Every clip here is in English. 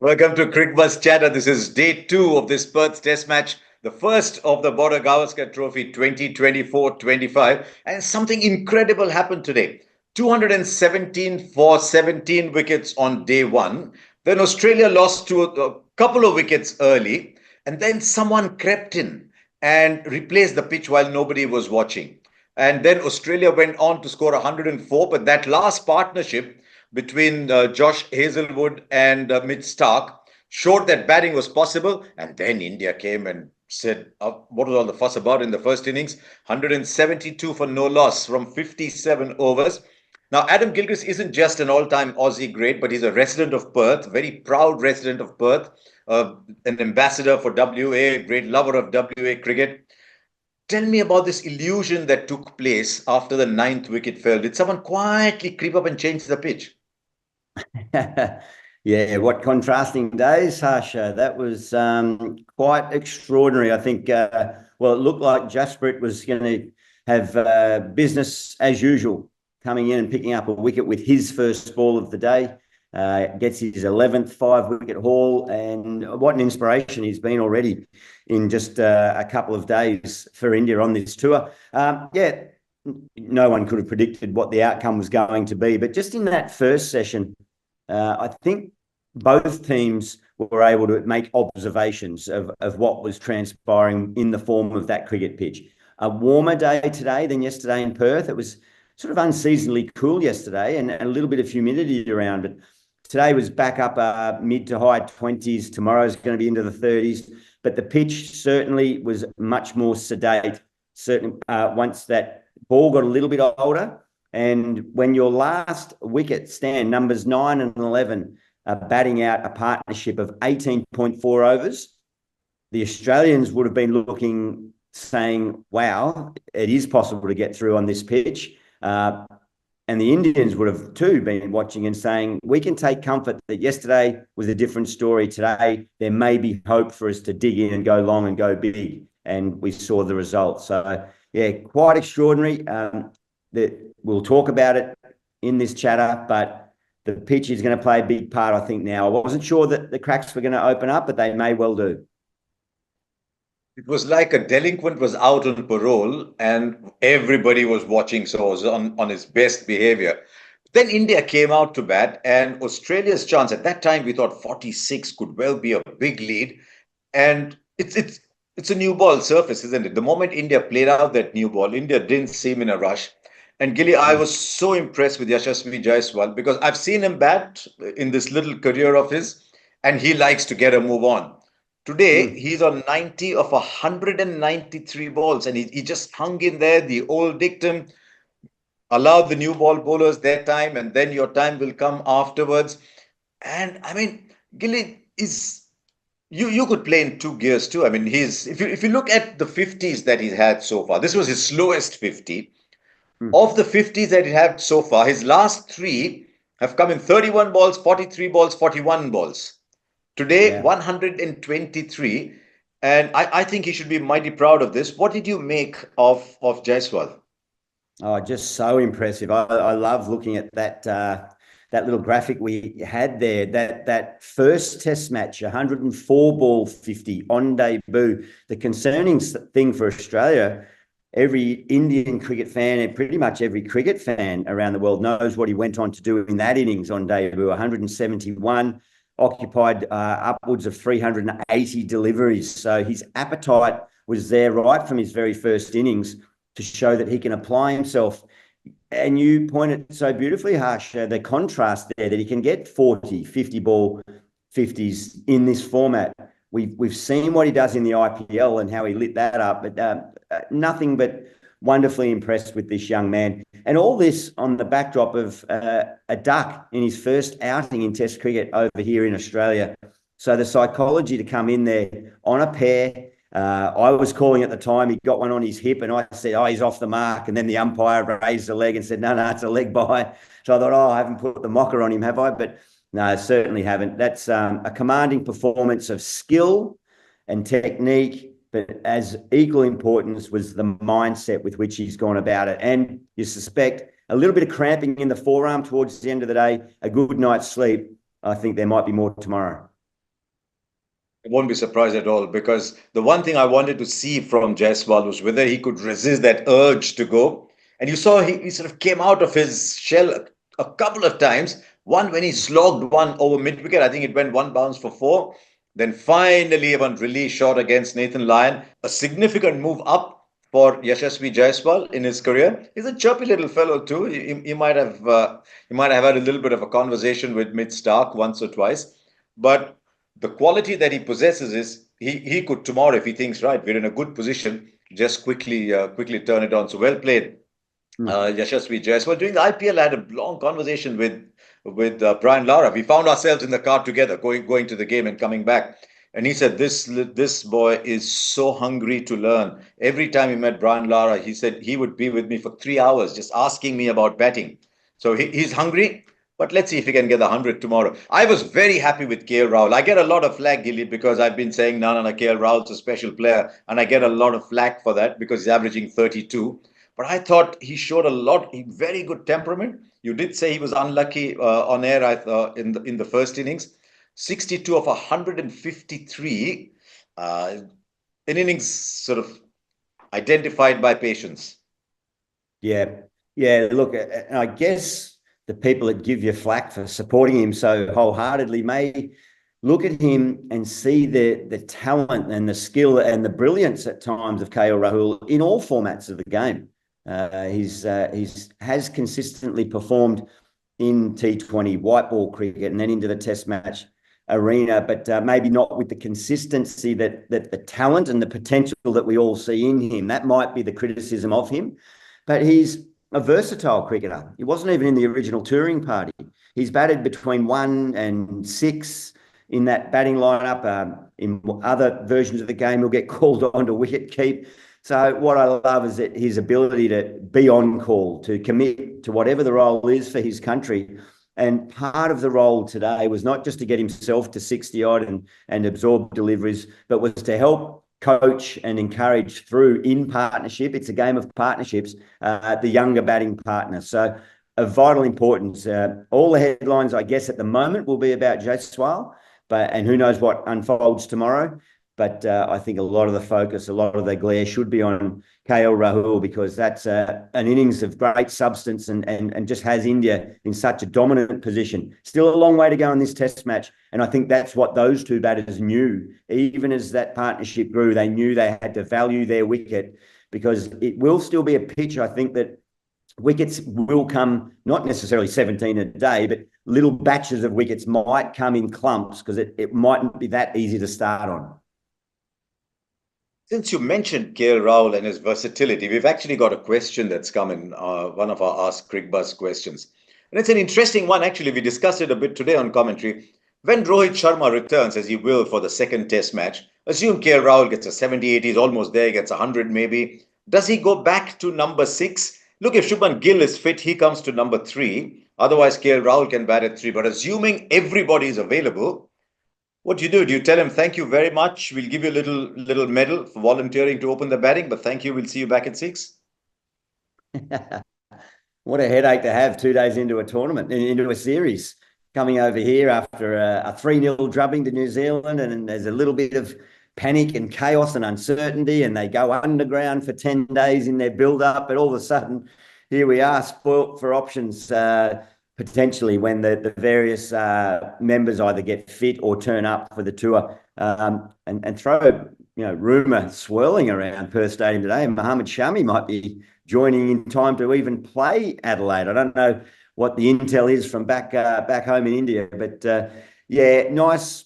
Welcome to Cricbuzz Chatter. This is day 2 of this Perth Test match, the first of the Border Gavaskar Trophy 2024-25. And something incredible happened today. 217 for 17 wickets on day 1. Then Australia lost to a couple of wickets early. And then someone crept in and replaced the pitch while nobody was watching. And then Australia went on to score 104. But that last partnership between Josh Hazlewood and Mitch Starc showed that batting was possible. And then India came and said, what was all the fuss about in the first innings? 172 for no loss from 57 overs. Now, Adam Gilchrist isn't just an all-time Aussie great, but he's a resident of Perth, very proud resident of Perth, an ambassador for WA, great lover of WA cricket. Tell me about this illusion that took place after the 9th wicket fell. Did someone quietly creep up and change the pitch? Yeah, what contrasting days, Harsha. That was quite extraordinary. I think, well, it looked like Jasprit was going to have business as usual, coming in and picking up a wicket with his first ball of the day. Gets his 11th 5-wicket haul, and what an inspiration he's been already in just a couple of days for India on this tour. Yeah, no one could have predicted what the outcome was going to be, but just in that first session, I think both teams were able to make observations of what was transpiring in the form of that cricket pitch. A warmer day today than yesterday in Perth. It was sort of unseasonably cool yesterday and a little bit of humidity around it. Today was back up mid to high 20s. Tomorrow's going to be into the 30s. But the pitch certainly was much more sedate. Certainly, once that ball got a little bit older, and when your last wicket stand, numbers 9 and 11, are batting out a partnership of 18.4 overs, the Australians would have been looking, saying, wow, it is possible to get through on this pitch. And the Indians would have too been watching and saying, we can take comfort that yesterday was a different story. Today, there may be hope for us to dig in and go long and go big. And we saw the results. So, yeah, quite extraordinary. We'll talk about it in this chatter, but the pitch is going to play a big part, I think, now. I wasn't sure that the cracks were going to open up, but they may well do. It was like a delinquent was out on parole and everybody was watching, so was on his best behavior. Then India came out to bat, and Australia's chance at that time, we thought 46 could well be a big lead. And it's a new ball surface, isn't it? The moment India played out that new ball, India didn't seem in a rush. And Gilly, I was so impressed with Yashasvi Jaiswal because I've seen him bat in this little career of his, and he likes to get a move on. Today, he's on 90 of 193 balls, and he just hung in there. The old dictum, allow the new ball bowlers their time, and then your time will come afterwards. And I mean, Gilly is you could play in 2 gears too. I mean, if you look at the 50s that he's had so far, this was his slowest 50. Of the 50s that he had so far, his last 3 have come in 31 balls, 43 balls, 41 balls. Today, 123. And I think he should be mighty proud of this. What did you make of Jaiswal? Oh, just so impressive. I love looking at that little graphic we had there. That first test match, 104 ball 50 on debut. The concerning thing for Australia, every Indian cricket fan and pretty much every cricket fan around the world knows what he went on to do in that innings on debut. 171, occupied upwards of 380 deliveries. So his appetite was there right from his very first innings to show that he can apply himself. And you pointed so beautifully, Harsh, the contrast there, that he can get 40, 50 ball 50s in this format. We've seen what he does in the IPL and how he lit that up, but nothing but wonderfully impressed with this young man. And all this on the backdrop of a duck in his first outing in Test cricket over here in Australia. So the psychology to come in there on a pair, I was calling at the time, he got one on his hip and I said, oh, he's off the mark. And then the umpire raised the leg and said, no, it's a leg by. So I thought, oh, I haven't put the mocker on him, have I? But no, certainly haven't. That's a commanding performance of skill and technique, but as equal importance was the mindset with which he's gone about it. And you suspect a little bit of cramping in the forearm towards the end of the day, a good night's sleep. I think there might be more tomorrow. I won't be surprised at all because the one thing I wanted to see from Jaiswal was whether he could resist that urge to go. And you saw he sort of came out of his shell a couple of times. One when he slogged one over mid wicket, I think it went one bounce for four. Then finally, one release shot against Nathan Lyon, a significant move up for Yashasvi Jaiswal in his career. He's a chirpy little fellow too. He might have had a little bit of a conversation with Mid Starc once or twice, but the quality that he possesses is he could tomorrow, if he thinks right, we're in a good position, just quickly turn it on. So well played, Yashasvi Jaiswal. During the IPL, I had a long conversation with Brian Lara. We found ourselves in the car together, going to the game and coming back. And he said, this boy is so hungry to learn. Every time he met Brian Lara, he said he would be with me for 3 hours just asking me about batting. So he's hungry. But let's see if he can get the 100 tomorrow. I was very happy with KL Rahul. I get a lot of flack, Gilly, because I've been saying, no, KL Rahul's a special player. And I get a lot of flack for that because he's averaging 32. But I thought he showed a lot, very good temperament. You did say he was unlucky on air in the first innings. 62 of 153, an innings sort of identified by patience. Yeah. Look, I guess the people that give you flack for supporting him so wholeheartedly may look at him and see the talent and the skill and the brilliance at times of KL Rahul in all formats of the game. Has consistently performed in T20 white ball cricket and then into the test match arena, but maybe not with the consistency that the talent and the potential that we all see in him. That might be the criticism of him, but he's a versatile cricketer. He wasn't even in the original touring party. He's batted between 1 and 6 in that batting lineup. In other versions of the game, he'll get called on to wicket keep. So what I love is that his ability to be on call, to commit to whatever the role is for his country. And part of the role today was not just to get himself to 60 odd and absorb deliveries, but was to help coach and encourage through in partnership. It's a game of partnerships, the younger batting partner. So of vital importance. All the headlines, I guess, at the moment will be about Jaiswal, and who knows what unfolds tomorrow. But I think a lot of the focus, a lot of the glare should be on KL Rahul, because that's an innings of great substance and just has India in such a dominant position. Still a long way to go in this test match. And I think that's what those two batters knew. Even as that partnership grew, they knew they had to value their wicket, because it will still be a pitch, I think, that wickets will come, not necessarily 17 a day, but little batches of wickets might come in clumps, because it mightn't be that easy to start on. Since you mentioned KL Rahul and his versatility, we've actually got a question that's come in, one of our Ask Cricbuzz questions. And it's an interesting one, actually. We discussed it a bit today on commentary. When Rohit Sharma returns, as he will for the second test match, assume KL Rahul gets a 70, 80, he's almost there, gets 100 maybe. Does he go back to number 6? Look, if Shubman Gill is fit, he comes to number 3. Otherwise, KL Rahul can bat at 3. But assuming everybody is available, what do you do? Do you tell him, thank you very much, we'll give you a little medal for volunteering to open the batting, but thank you, we'll see you back at 6? What a headache to have 2 days into a tournament, into a series, coming over here after a 3-0 drubbing to New Zealand, and there's a little bit of panic and chaos and uncertainty, and they go underground for 10 days in their build-up, but all of a sudden, here we are, spoilt for options, potentially, when the various members either get fit or turn up for the tour, and throw, rumour swirling around Perth Stadium today. Mohammad Shami might be joining in time to even play Adelaide. I don't know what the intel is from back home in India, but nice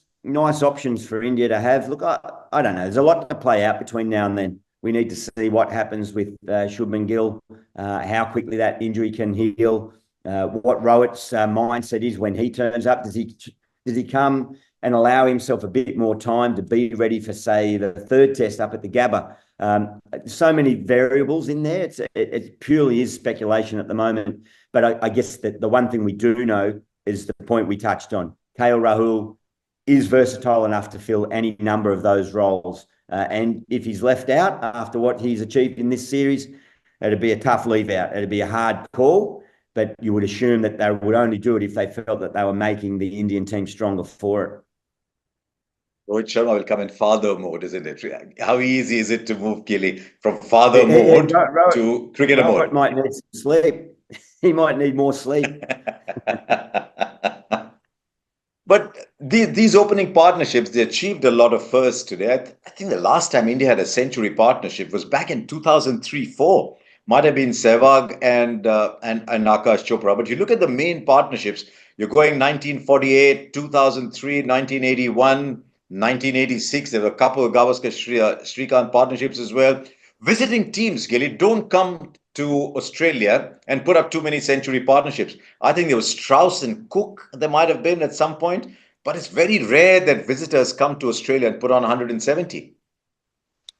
options for India to have. Look, I don't know. There's a lot to play out between now and then. We need to see what happens with Shubman Gill, how quickly that injury can heal. What Rohit's mindset is when he turns up. Does he come and allow himself a bit more time to be ready for, say, the third test up at the Gabba? So many variables in there. It purely is speculation at the moment. But I guess that the one thing we do know is the point we touched on. KL Rahul is versatile enough to fill any number of those roles. And if he's left out after what he's achieved in this series, it'd be a tough leave out. It'd be a hard call. But you would assume that they would only do it if they felt that they were making the Indian team stronger for it. Rohit Sharma will come in father mode, isn't it? How easy is it to move Gilly from father mode to cricketer Rohit mode? might need some sleep. He might need more sleep. But these opening partnerships, they achieved a lot of firsts today. I think the last time India had a century partnership was back in 2003-4. Might have been Sehwag and Akash Chopra. But you look at the main partnerships, you're going 1948, 2003, 1981, 1986. There were a couple of Gavaskar Shrikant partnerships as well. Visiting teams, Gilly, don't come to Australia and put up too many century partnerships. I think there was Strauss and Cook, there might have been at some point, but it's very rare that visitors come to Australia and put on 170.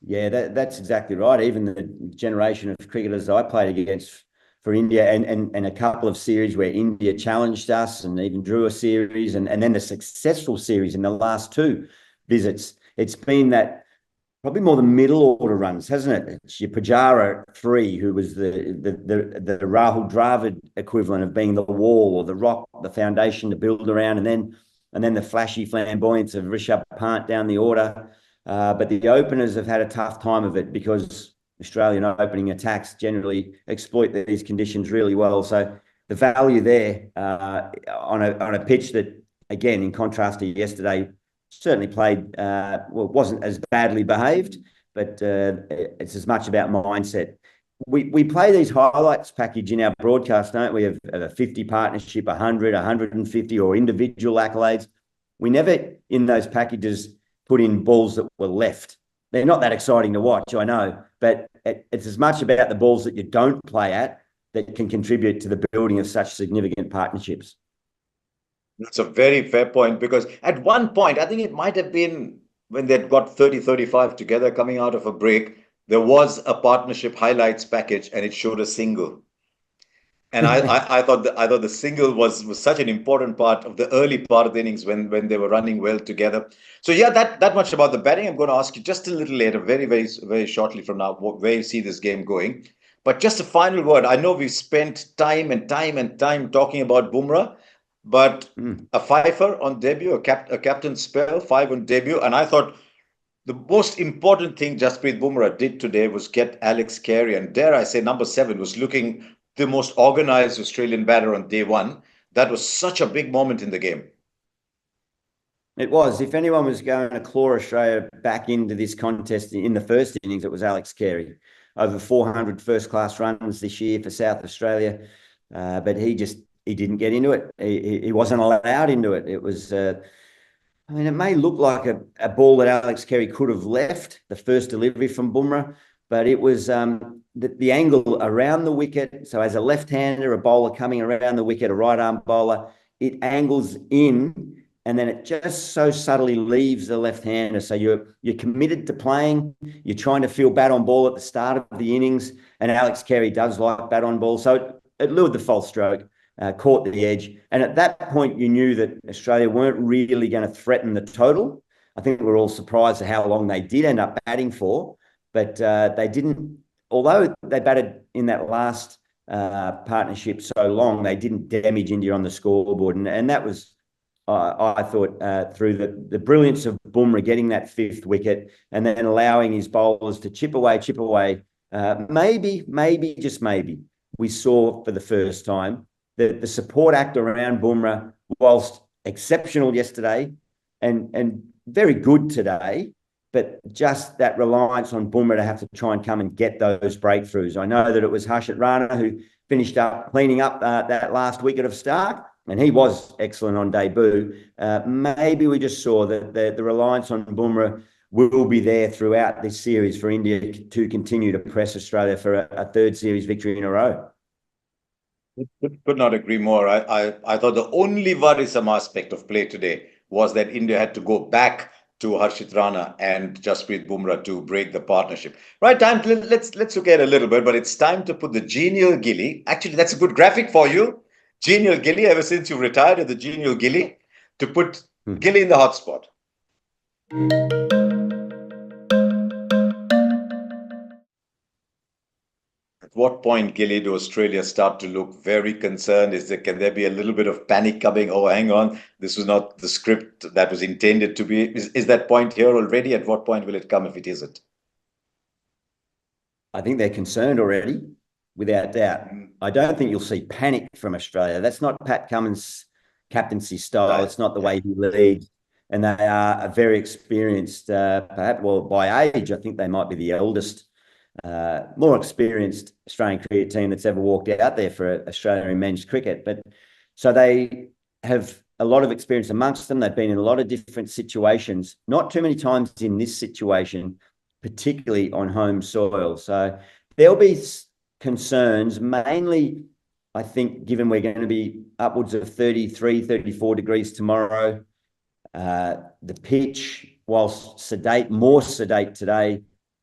Yeah, that's exactly right. Even the generation of cricketers I played against for India and a couple of series where India challenged us and even drew a series and then the successful series in the last two visits. It's been that probably more the middle order runs, hasn't it? It's your Pujara 3, who was the Rahul Dravid equivalent of being the wall or the rock, the foundation to build around, and then the flashy flamboyance of Rishabh Pant down the order. But the openers have had a tough time of it because Australian opening attacks generally exploit these conditions really well. So the value there on a pitch that, again, in contrast to yesterday, certainly played, wasn't as badly behaved, but it's as much about mindset. We play these highlights package in our broadcast, don't we? Of a 50 partnership, 100, 150, or individual accolades. We never, in those packages, put in balls that were left. They're not that exciting to watch, I know, but it's as much about the balls that you don't play at that can contribute to the building of such significant partnerships. That's a very fair point because at one point, I think it might have been when they'd got 30, 35 together coming out of a break, there was a partnership highlights package and it showed a single. And I thought the single was such an important part of the early part of the innings when they were running well together. So yeah, that much about the batting. I'm going to ask you just a little later, very, very, very shortly from now, where you see this game going. But just a final word. I know we've spent time and time and time talking about Bumrah, but a fifer on debut, a captain spell, 5 on debut, and I thought the most important thing Jasprit Bumrah did today was get Alex Carey, and dare I say, number 7 was looking the most organized Australian batter on day one. That was such a big moment in the game. It was. If anyone was going to claw Australia back into this contest in the first innings, it was Alex Carey. Over 400 first-class runs this year for South Australia, but he didn't get into it. He wasn't allowed into it. It was... I mean, it may look like a ball that Alex Carey could have left, the first delivery from Bumrah, but it was the angle around the wicket. So as a left-hander, a bowler coming around the wicket, a right-arm bowler, it angles in and then it just so subtly leaves the left-hander. So you're committed to playing. You're trying to feel bat on ball at the start of the innings, and Alex Carey does like bat on ball. So it lured the false stroke. Caught the edge. And at that point, you knew that Australia weren't really going to threaten the total. I think we were all surprised at how long they did end up batting for, but they didn't, although they batted in that last partnership so long, they didn't damage India on the scoreboard. And that was, I thought, through the brilliance of Bumrah getting that 5th wicket and then allowing his bowlers to chip away. Maybe, just maybe, we saw for the first time the support act around Bumrah, whilst exceptional yesterday and very good today, but just that reliance on Bumrah to have to try and come and get those breakthroughs. I know that it was Harshit Rana who finished up cleaning up that last wicket of Starc, and he was excellent on debut. Maybe we just saw that the reliance on Bumrah will be there throughout this series for India to continue to press Australia for a 3rd series victory in a row. Could not agree more. I thought the only worrisome aspect of play today was that India had to go back to Harshit Rana and Jasprit Bumrah to break the partnership. Right, let's look at it a little bit, but it's time to put the genial Gilly. Actually, that's a good graphic for you. Genial Gilly, ever since you retired at the genial Gilly, to put Gilly in the hot spot. what point, Gilly, do Australia start to look very concerned? Can there be a little bit of panic coming? Oh, hang on, this was not the script that was intended to be. Is that point here already? At what point will it come if it isn't? I think they're concerned already, without doubt. I don't think you'll see panic from Australia. That's not Pat Cummins' captaincy style. Right. It's not the way he leads. And they are a very experienced, perhaps, well, by age, I think they might be the eldest, more experienced Australian cricket team that's ever walked out there for Australia in men's cricket. But so they have a lot of experience amongst them. They've been in a lot of different situations, not too many times in this situation, particularly on home soil. So there'll be concerns, mainly, I think, given we're going to be upwards of 33, 34 degrees tomorrow. The pitch, whilst sedate, more sedate today,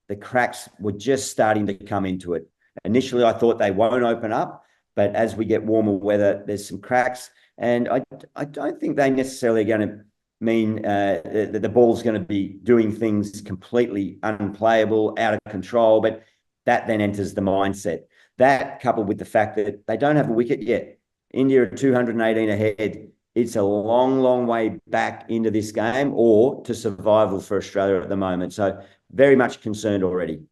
the cracks were just starting to come into it. Initially, I thought they won't open up, but as we get warmer weather, there's some cracks. And I don't think they necessarily are going to mean that the ball's going to be doing things completely unplayable, out of control, but that then enters the mindset. That, coupled with the fact that they don't have a wicket yet. India are 218 ahead. It's a long, long way back into this game or to survival for Australia at the moment. So very much concerned already.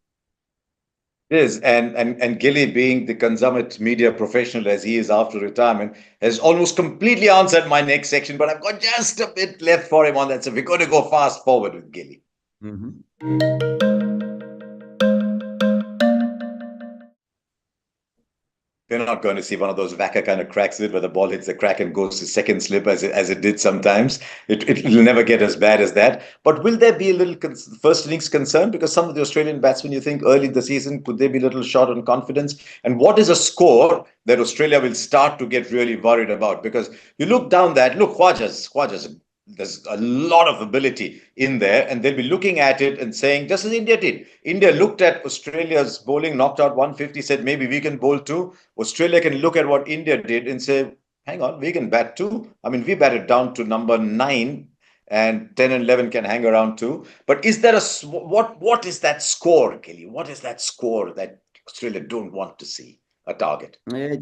It is, and Gilly, being the consummate media professional as he is after retirement, has almost completely answered my next section, but I've got just a bit left for him on that. So we're going to go fast forward with Gilly. We're not going to see one of those Wacker kind of cracks where the ball hits the crack and goes to second slip as it did sometimes. It'll never get as bad as that. But will there be a little first innings concern? Because some of the Australian batsmen, you think early in the season, could they be a little short on confidence? And what is a score that Australia will start to get really worried about? Because you look down that, look, Khwaja's there's a lot of ability in there, and they'll be looking at it and saying, just as India did. India looked at Australia's bowling, knocked out 150, said, maybe we can bowl too. Australia can look at what India did and say, hang on, we can bat too. I mean, we batted down to number 9, and 10 and 11 can hang around too. But is there what is that score, Kelly? What is that score that Australia don't want to see, a target? Yeah,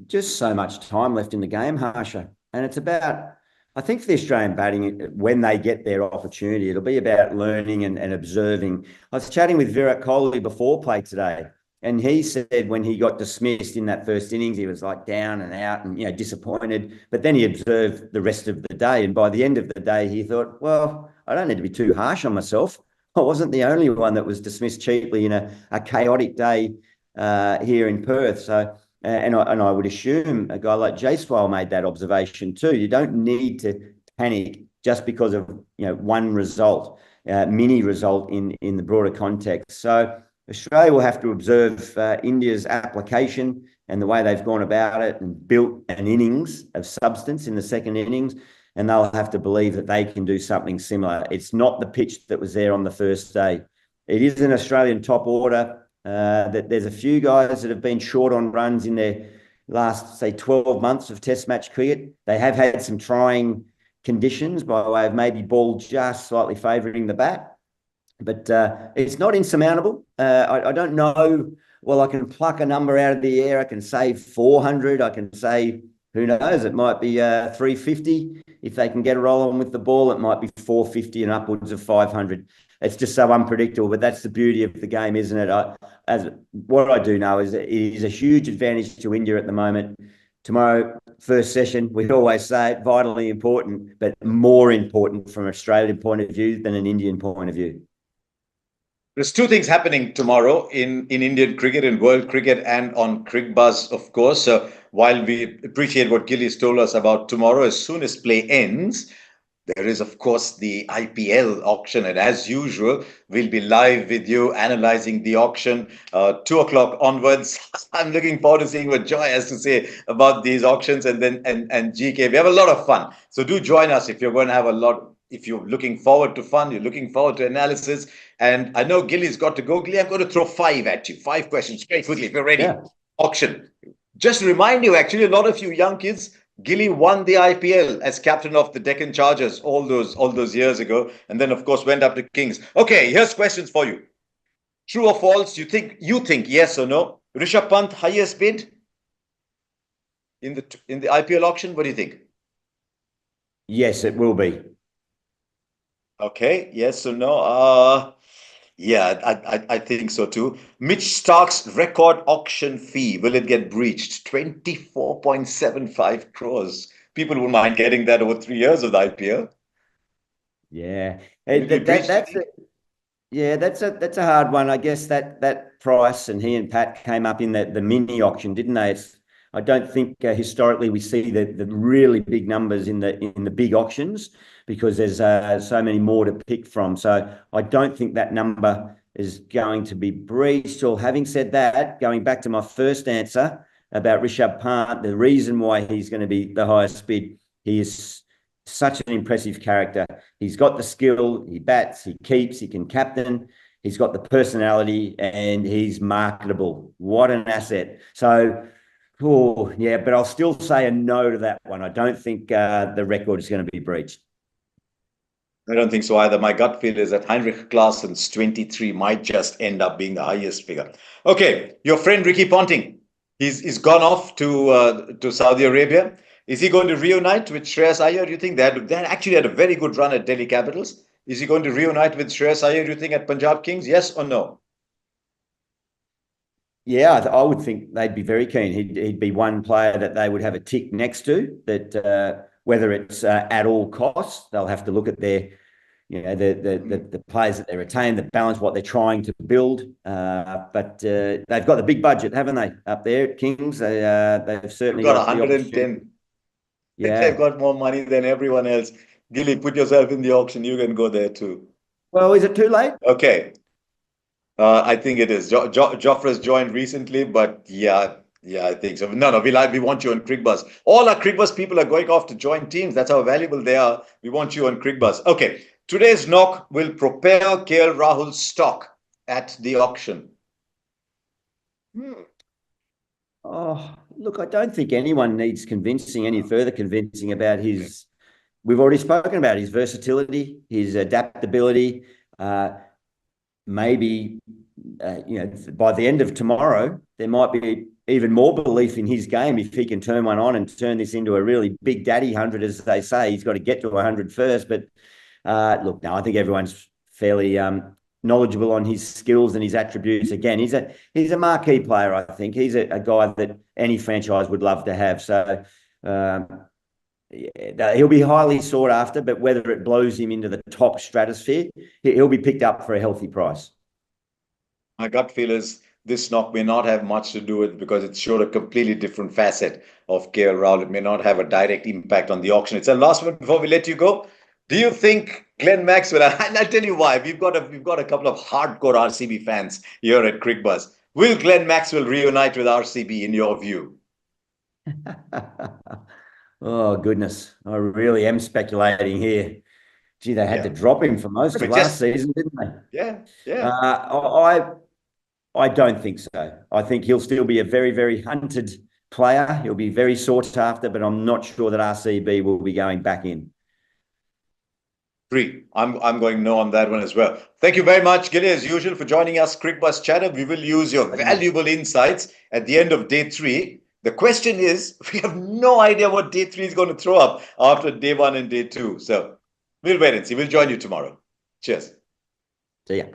just so much time left in the game, Harsha. And it's about, I think for the Australian batting, when they get their opportunity, it'll be about learning and observing. I was chatting with Virat Kohli before play today, and he said when he got dismissed in that first innings, he was like down and out and, disappointed. But then he observed the rest of the day. And by the end of the day, he thought, well, I don't need to be too harsh on myself. I wasn't the only one that was dismissed cheaply in a chaotic day here in Perth. So, and I would assume a guy like Jaiswal made that observation too. You don't need to panic just because of one result, mini result in the broader context. So Australia will have to observe India's application and the way they've gone about it and built an innings of substance in the second innings, and they'll have to believe that they can do something similar. It's not the pitch that was there on the first day. It is an Australian top order. That there's a few guys that have been short on runs in their last, say, 12 months of Test match cricket. They have had some trying conditions by way of maybe ball just slightly favouring the bat, but it's not insurmountable. I don't know. Well, I can pluck a number out of the air. I can say 400. I can say, who knows, it might be 350. If they can get a roll on with the ball, it might be 450 and upwards of 500. It's just so unpredictable, but that's the beauty of the game, isn't it? What I do know is that it is a huge advantage to India at the moment. Tomorrow, first session, we always say it, vitally important, but more important from an Australian point of view than an Indian point of view. There's two things happening tomorrow in Indian cricket, in world cricket, and on Cricbuzz, of course. So while we appreciate what Gilly's told us about tomorrow, as soon as play ends, there is, of course, the IPL auction. And as usual, we'll be live with you analyzing the auction 2 o'clock onwards. I'm looking forward to seeing what Joy has to say about these auctions and GK. We have a lot of fun. So do join us if you're going to have a lot. If you're looking forward to fun, you're looking forward to analysis. And I know Gilly's got to go. Gilly, I'm going to throw 5 at you. 5 questions very quickly if you're ready. Yeah. Auction. Just to remind you, actually, a lot of you young kids, Gilly won the IPL as captain of the Deccan Chargers all those years ago, and then of course went up to Kings. Okay, here's questions for you. True or false? You think yes or no? Rishabh Pant, highest bid in the IPL auction. What do you think? Yes, it will be. Okay, yes or no? Yeah, I think so too. Mitch Starc's record auction fee, will it get breached? 24.75 crores. People wouldn't mind getting that over 3 years of the IPL. Yeah, Will it be breached, do you think? yeah, that's a hard one. I guess that price, and he and Pat came up in the mini auction, didn't they? I don't think historically we see the really big numbers in the big auctions, because there's so many more to pick from. So I don't think that number is going to be breached. Or having said that, going back to my first answer about Rishabh Pant, the reason why he's going to be the highest bid, he is such an impressive character. He's got the skill, he bats, he keeps, he can captain, he's got the personality, and he's marketable. What an asset. So, oh, yeah, but I'll still say a no to that one. I don't think the record is going to be breached. I don't think so either. My gut feel is that Heinrich Klaassen's 23 might just end up being the highest figure. Okay, your friend Ricky Ponting, he's gone off to Saudi Arabia. Is he going to reunite with Shreyas Iyer? Do you think they actually had a very good run at Delhi Capitals? Is he going to reunite with Shreyas Iyer, do you think, at Punjab Kings? Yes or no? Yeah, I would think they'd be very keen. He'd be one player that they would have a tick next to, that whether it's at all costs, they'll have to look at their, the players that they retain, the balance, what they're trying to build. But they've got the big budget, haven't they, up there at Kings? They've certainly Got got the 110. Yeah. They've got more money than everyone else. Gilly, put yourself in the auction. You can go there too. Well, is it too late? Okay. I think it is. Joffre's joined recently, but yeah, I think so. No, we want you on Cricbuzz. All our Cricbuzz people are going off to join teams. That's how valuable they are. We want you on Cricbuzz. Okay. Today's knock will propel KL Rahul's stock at the auction. Oh, look, I don't think anyone needs any further convincing about his. We've already spoken about his versatility, his adaptability. Maybe, by the end of tomorrow, there might be even more belief in his game if he can turn one on and turn this into a really big daddy 100, as they say. He's got to get to 100 first. But look, no, I think everyone's fairly knowledgeable on his skills and his attributes. Again, he's a marquee player. I think he's a guy that any franchise would love to have. So he'll be highly sought after, but whether it blows him into the top stratosphere, he'll be picked up for a healthy price. My gut feel is this knock may not have much to do with, because it showed a completely different facet of KL Rahul. It may not have a direct impact on the auction. It's a last one before we let you go. Do you think Glenn Maxwell, and I'll tell you why, we've got a couple of hardcore RCB fans here at Cricbuzz. Will Glenn Maxwell reunite with RCB in your view? Oh, goodness. I really am speculating here. Gee, they had to drop him for most of last season, didn't they? Yeah. I don't think so. I think he'll still be a very, very hunted player. He'll be very sought after, but I'm not sure that RCB will be going back in. I'm going no on that one as well. Thank you very much, Gilly, as usual, for joining us, Cricbuzz Chatter. We will use your valuable insights at the end of day 3. The question is, we have no idea what day 3 is going to throw up after day 1 and day 2. So we'll wait and see. We'll join you tomorrow. Cheers. See ya.